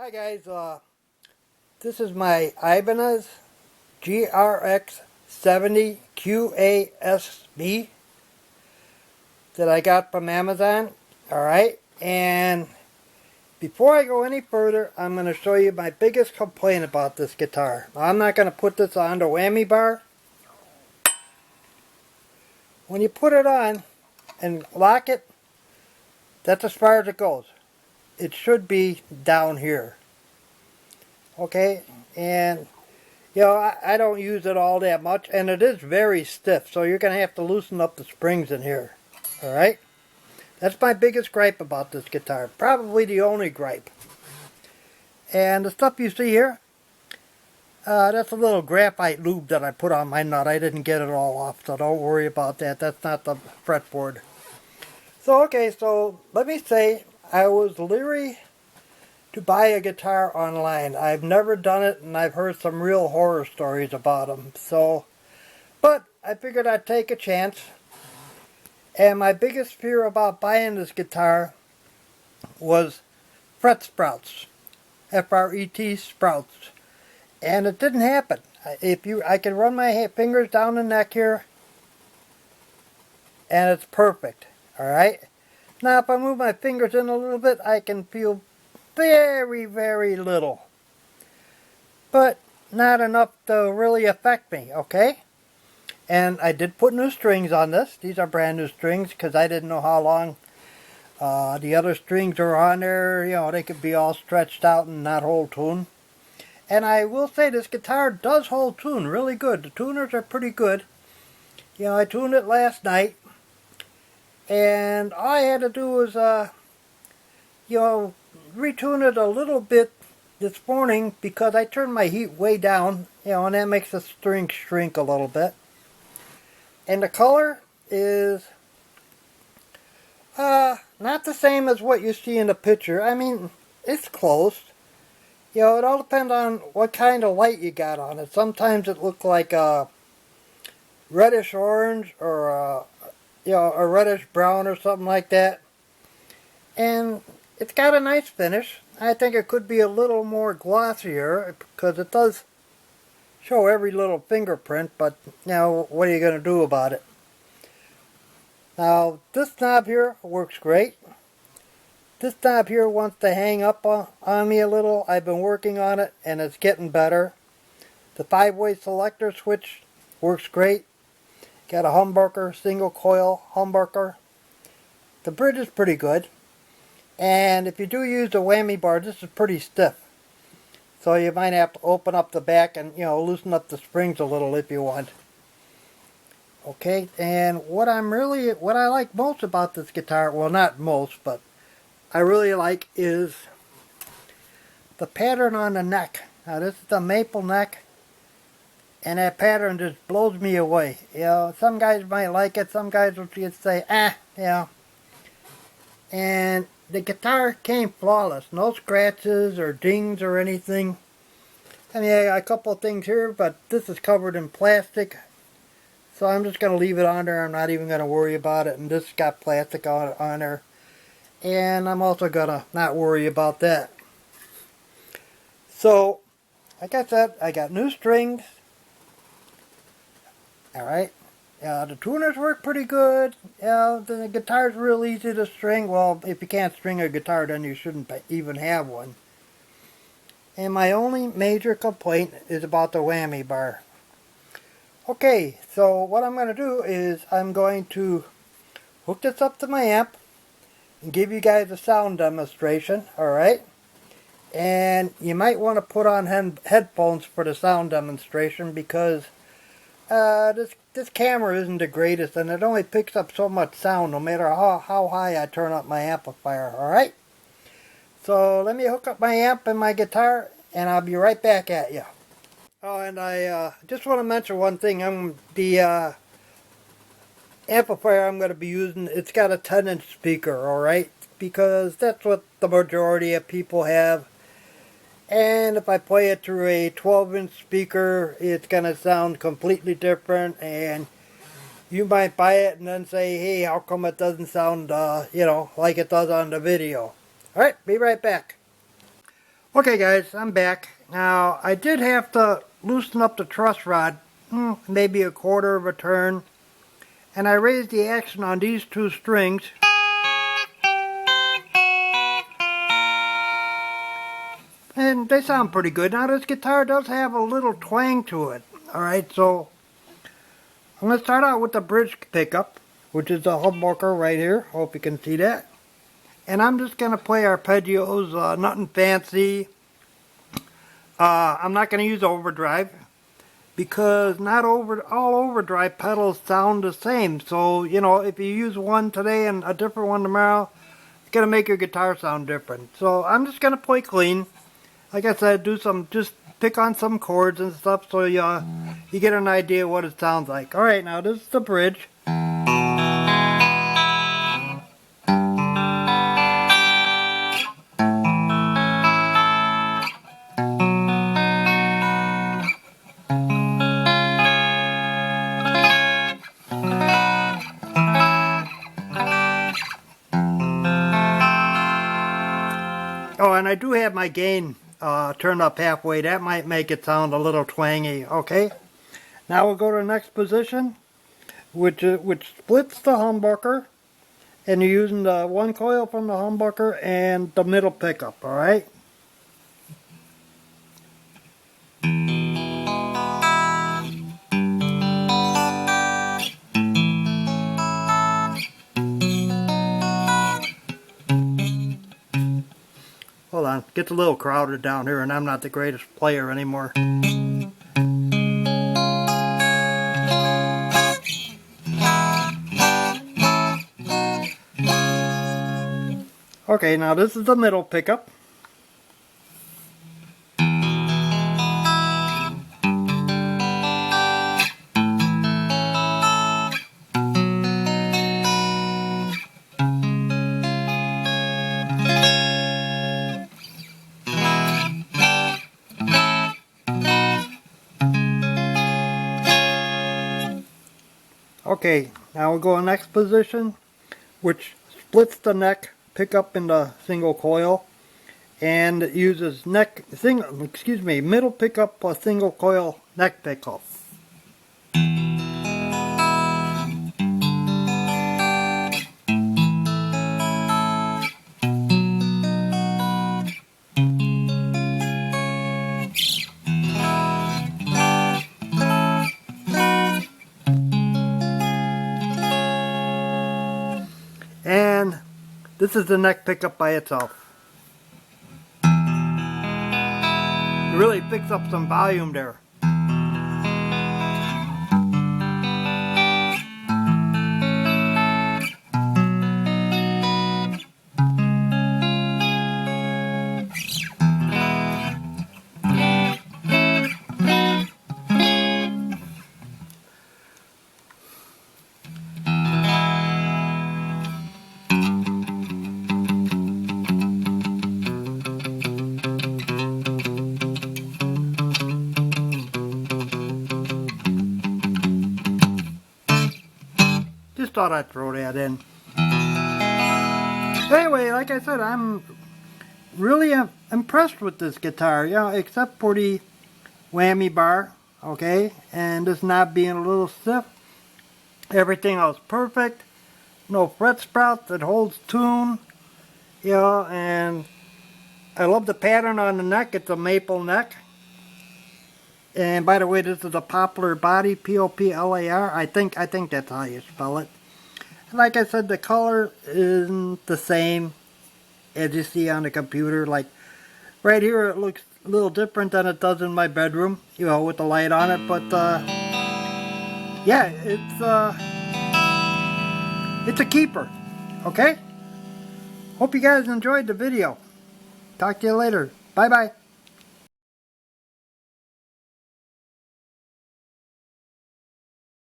Hi guys, this is my Ibanez GRX70QASB that I got from Amazon. Alright, and before I go any further, I'm going to show you my biggest complaint about this guitar. Now, I'm not going to put this on the whammy bar. When you put it on and lock it, that's as far as it goes. It should be down here. Okay, and you know, I don't use it all that much, and it is very stiff, so you're going to have to loosen up the springs in here. Alright, that's my biggest gripe about this guitar, probably the only gripe. And the stuff you see here, that's a little graphite lube that I put on my nut. I didn't get it all off, so don't worry about that. That's not the fretboard. So okay, so let me say I was leery to buy a guitar online. I've never done it, and I've heard some real horror stories about them. So, but I figured I'd take a chance. And my biggest fear about buying this guitar was fret sprouts, F-R-E-T sprouts, and it didn't happen. I can run my fingers down the neck here, and it's perfect. All right. Now, if I move my fingers in a little bit, I can feel very, very little, but not enough to really affect me, okay? And I did put new strings on this. These are brand new strings because I didn't know how long the other strings are on there. You know, they could be all stretched out and not hold tune. And I will say this guitar does hold tune really good. The tuners are pretty good. You know, I tuned it last night, and all I had to do was, you know, retune it a little bit this morning because I turned my heat way down, you know, and that makes the string shrink a little bit. And the color is not the same as what you see in the picture. I mean, it's close. You know, it all depends on what kind of light you got on it. Sometimes it looks like a reddish orange or a, you know, a reddish brown or something like that. And it's got a nice finish. I think it could be a little more glossier because it does show every little fingerprint, but you know, what are you going to do about it? Now, this knob here works great. This knob here wants to hang up on me a little. I've been working on it, and it's getting better. The 5-way selector switch works great. Got a humbucker, single coil humbucker. The bridge is pretty good. And if you do use the whammy bar, this is pretty stiff. So you might have to open up the back and, you know, loosen up the springs a little if you want. Okay, and what I like most about this guitar, well, not most, but I really like is the pattern on the neck. Now this is the maple neck, and that pattern just blows me away. You know, some guys might like it, some guys will just say, you know. And the guitar came flawless. No scratches or dings or anything. I mean, I got a couple of things here, but this is covered in plastic. So I'm just going to leave it on there. I'm not even going to worry about it. And this got plastic on there. And I'm also going to not worry about that. So, like I said, I got new strings. Alright. The tuners work pretty good. The guitar's real easy to string. Well, if you can't string a guitar, then you shouldn't even have one. And my only major complaint is about the whammy bar. Okay, so what I'm going to do is I'm going to hook this up to my amp and give you guys a sound demonstration, alright? And you might want to put on headphones for the sound demonstration because this camera isn't the greatest, and it only picks up so much sound no matter how high I turn up my amplifier, alright? So let me hook up my amp and my guitar, and I'll be right back at you. Oh, and I just want to mention one thing. The amplifier I'm going to be using, it's got a 10-inch speaker, alright? Because that's what the majority of people have. And if I play it through a 12-inch speaker, it's going to sound completely different, and you might buy it and then say, hey, how come it doesn't sound, you know, like it does on the video? Alright, be right back. Okay guys, I'm back. Now, I did have to loosen up the truss rod, maybe a quarter of a turn, and I raised the action on these two strings. And they sound pretty good. Now this guitar does have a little twang to it. Alright, so I'm going to start out with the bridge pickup, which is the humbucker right here. Hope you can see that. And I'm just going to play arpeggios, nothing fancy. I'm not going to use overdrive because not all overdrive pedals sound the same. So, you know, if you use one today and a different one tomorrow, it's going to make your guitar sound different. So I'm just going to play clean. Like I said, just pick on some chords and stuff so you get an idea what it sounds like. Alright, now this is the bridge. Oh, and I do have my gain turned up halfway. That might make it sound a little twangy. Okay, now we'll go to the next position, which splits the humbucker, and you're using the one coil from the humbucker and the middle pickup. All right. Hold on, gets a little crowded down here, and I'm not the greatest player anymore. Okay, now this is the middle pickup. Okay, now we'll go to the next position, which splits the neck pickup into single coil, and it uses middle pickup plus single coil neck pickup. And this is the neck pickup by itself. It really picks up some volume there. Just thought I'd throw that in. Anyway, like I said, I'm really impressed with this guitar, except for the whammy bar, okay, and this knob being a little stiff. Everything else perfect. No fret sprouts, it holds tune, and I love the pattern on the neck. It's a maple neck. And by the way, this is a poplar body, Poplar. I think that's how you spell it. And like I said, the color isn't the same as you see on the computer. Like right here, it looks a little different than it does in my bedroom, with the light on it. But yeah, it's a keeper. Okay. Hope you guys enjoyed the video. Talk to you later. Bye bye.